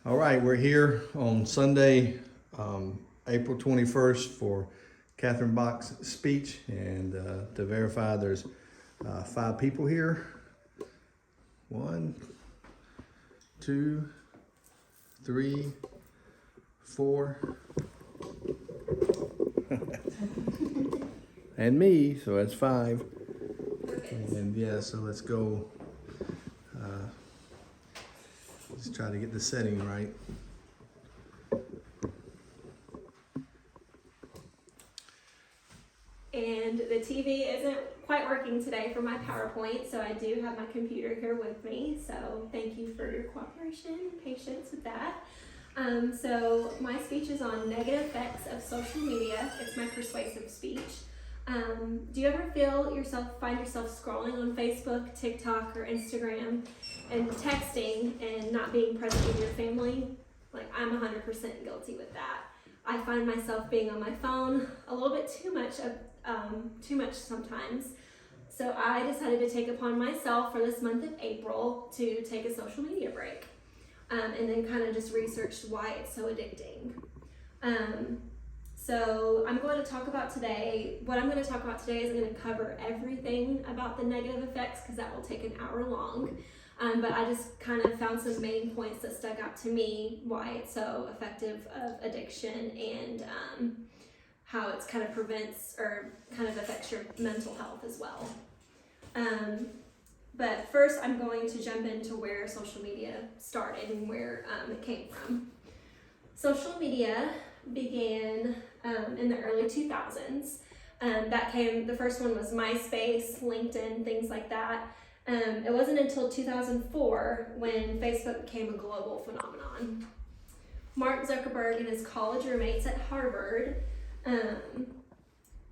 All right, we're here on Sunday, April 21st for Katherine Box speech, and to verify there's 5 people here. 1, 2, 3, 4, and me, so that's 5. And yeah, so let's go. Let's try to get the setting right. And the TV isn't quite working today for my PowerPoint, so I do have my computer here with me. So thank you for your cooperation and patience with that. So my speech is on negative effects of social media. It's my persuasive speech. Do you ever find yourself scrolling on Facebook, TikTok, or Instagram and texting and not being present with your family? Like, I'm 100% guilty with that. I find myself being on my phone a little bit too much sometimes. So I decided to take upon myself for this month of April to take a social media break, and then kind of just researched why it's so addicting. So I'm going to talk about today, what I'm going to talk about today is I'm going to cover everything about the negative effects because that will take an hour long. But I just kind of found some main points that stuck out to me, why it's so effective of addiction and how it's kind of prevents or kind of affects your mental health as well. But first I'm going to jump into where social media started and where it came from. Social media began in the early 2000s. The first one was MySpace, LinkedIn, things like that. It wasn't until 2004 when Facebook became a global phenomenon. Mark Zuckerberg and his college roommates at Harvard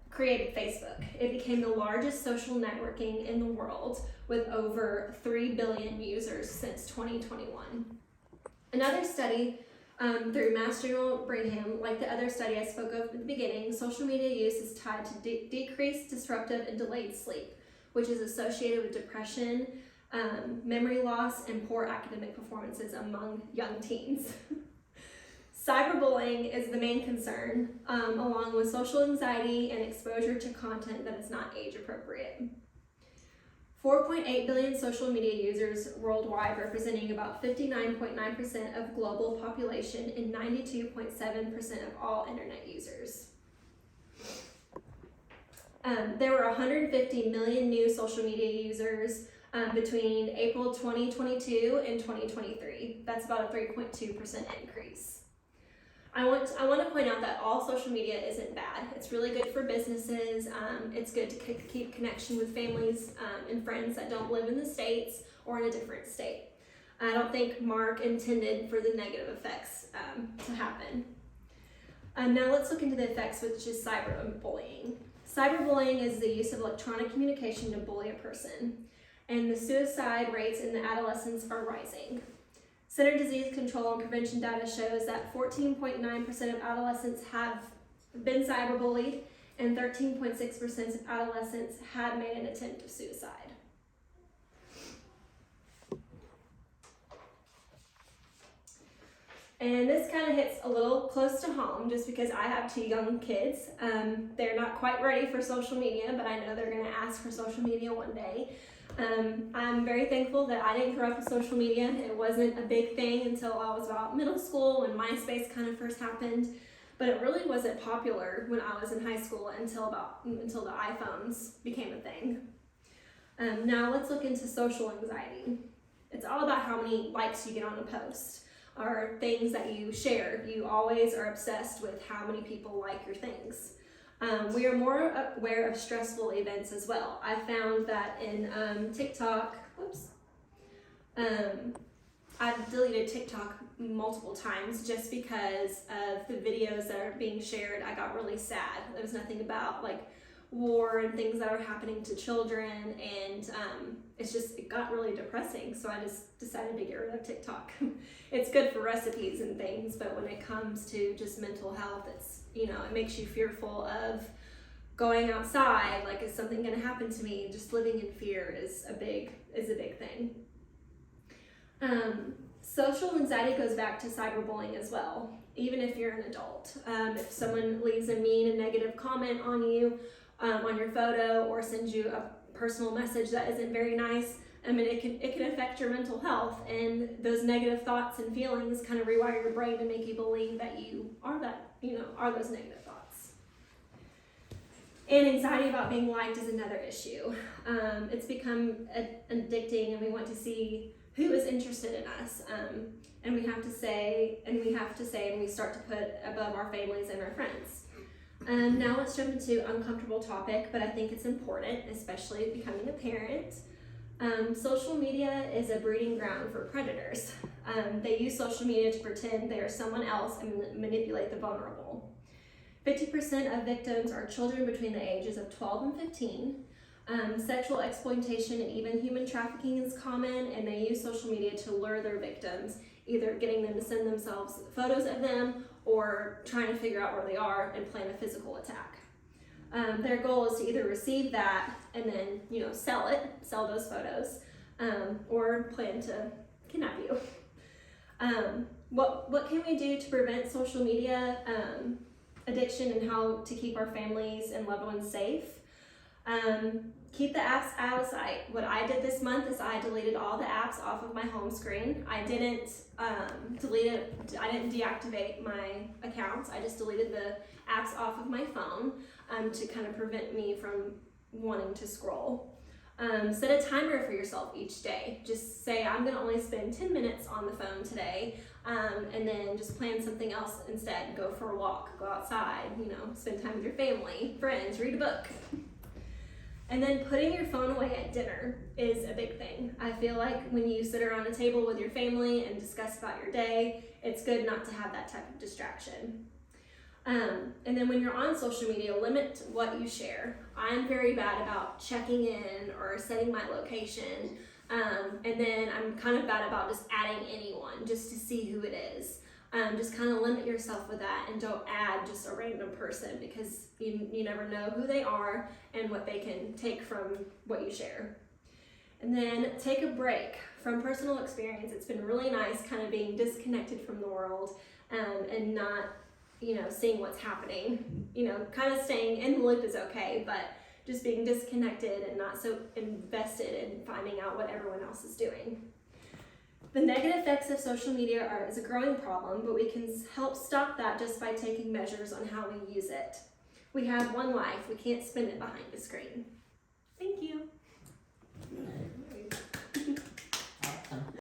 created Facebook. It became the largest social networking in the world with over 3 billion users since 2021. Another study through Mass General Brigham, like the other study I spoke of at the beginning, social media use is tied to decreased disruptive and delayed sleep, which is associated with depression, memory loss, and poor academic performances among young teens. Cyberbullying is the main concern, along with social anxiety and exposure to content that is not age appropriate. 4.8 billion social media users worldwide, representing about 59.9% of global population and 92.7% of all internet users. There were 150 million new social media users between April 2022 and 2023. That's about a 3.2% increase. I want to point out that all social media isn't bad. It's really good for businesses. It's good to keep connection with families and friends that don't live in the States or in a different state. I don't think Mark intended for the negative effects to happen. Now let's look into the effects, which is cyberbullying. Cyberbullying is the use of electronic communication to bully a person, and the suicide rates in the adolescents are rising. Center Disease Control and Prevention data shows that 14.9% of adolescents have been cyberbullied, and 13.6% of adolescents had made an attempt of suicide. And this kind of hits a little close to home just because I have 2 young kids. They're not quite ready for social media, but I know they're going to ask for social media one day. I'm very thankful that I didn't grow up with social media. It wasn't a big thing until I was about middle school when MySpace kind of first happened, but it really wasn't popular when I was in high school until the iPhones became a thing. Now let's look into social anxiety. It's all about how many likes you get on a post or things that you share. You always are obsessed with how many people like your things. We are more aware of stressful events as well. I found that in TikTok, I've deleted TikTok multiple times just because of the videos that are being shared. I got really sad. There was nothing about like war and things that are happening to children, and it got really depressing, so I just decided to get rid of TikTok. It's good for recipes and things, but when it comes to just mental health, it makes you fearful of going outside. Like, is something going to happen to me? Just living in fear is a big thing. Social anxiety goes back to cyberbullying as well, even if you're an adult. If someone leaves a mean and negative comment on you, on your photo, or sends you a personal message that isn't very nice, I mean, it can affect your mental health, and those negative thoughts and feelings kind of rewire your brain to make you believe that you are those negative thoughts. And anxiety about being liked is another issue. It's become addicting, and we want to see who is interested in us, and we have to say, and we start to put above our families and our friends. Now let's jump into uncomfortable topic, but I think it's important, especially becoming a parent. Social media is a breeding ground for predators. They use social media to pretend they are someone else and manipulate the vulnerable. 50% of victims are children between the ages of 12 and 15. Sexual exploitation and even human trafficking is common, and they use social media to lure their victims, either getting them to send themselves photos of them or trying to figure out where they are and plan a physical attack. Their goal is to either receive that and then, sell those photos, or plan to kidnap you. What can we do to prevent social media addiction, and how to keep our families and loved ones safe? Keep the apps out of sight. What I did this month is I deleted all the apps off of my home screen. I didn't deactivate my accounts. I just deleted the apps off of my phone to kind of prevent me from wanting to scroll. Set a timer for yourself each day. Just say, I'm gonna only spend 10 minutes on the phone today, and then just plan something else instead. Go for a walk, go outside, spend time with your family, friends, read a book. And then putting your phone away at dinner is a big thing. I feel like when you sit around a table with your family and discuss about your day, it's good not to have that type of distraction. And then when you're on social media, limit what you share. I'm very bad about checking in or setting my location. And then I'm kind of bad about just adding anyone just to see who it is. Just kind of limit yourself with that, and don't add just a random person, because you never know who they are and what they can take from what you share. And then take a break. From personal experience, it's been really nice kind of being disconnected from the world, and not, seeing what's happening. Kind of staying in the loop is okay, but just being disconnected and not so invested in finding out what everyone else is doing. The negative effects of social media is a growing problem, but we can help stop that just by taking measures on how we use it. We have one life. We can't spend it behind a screen. Thank you.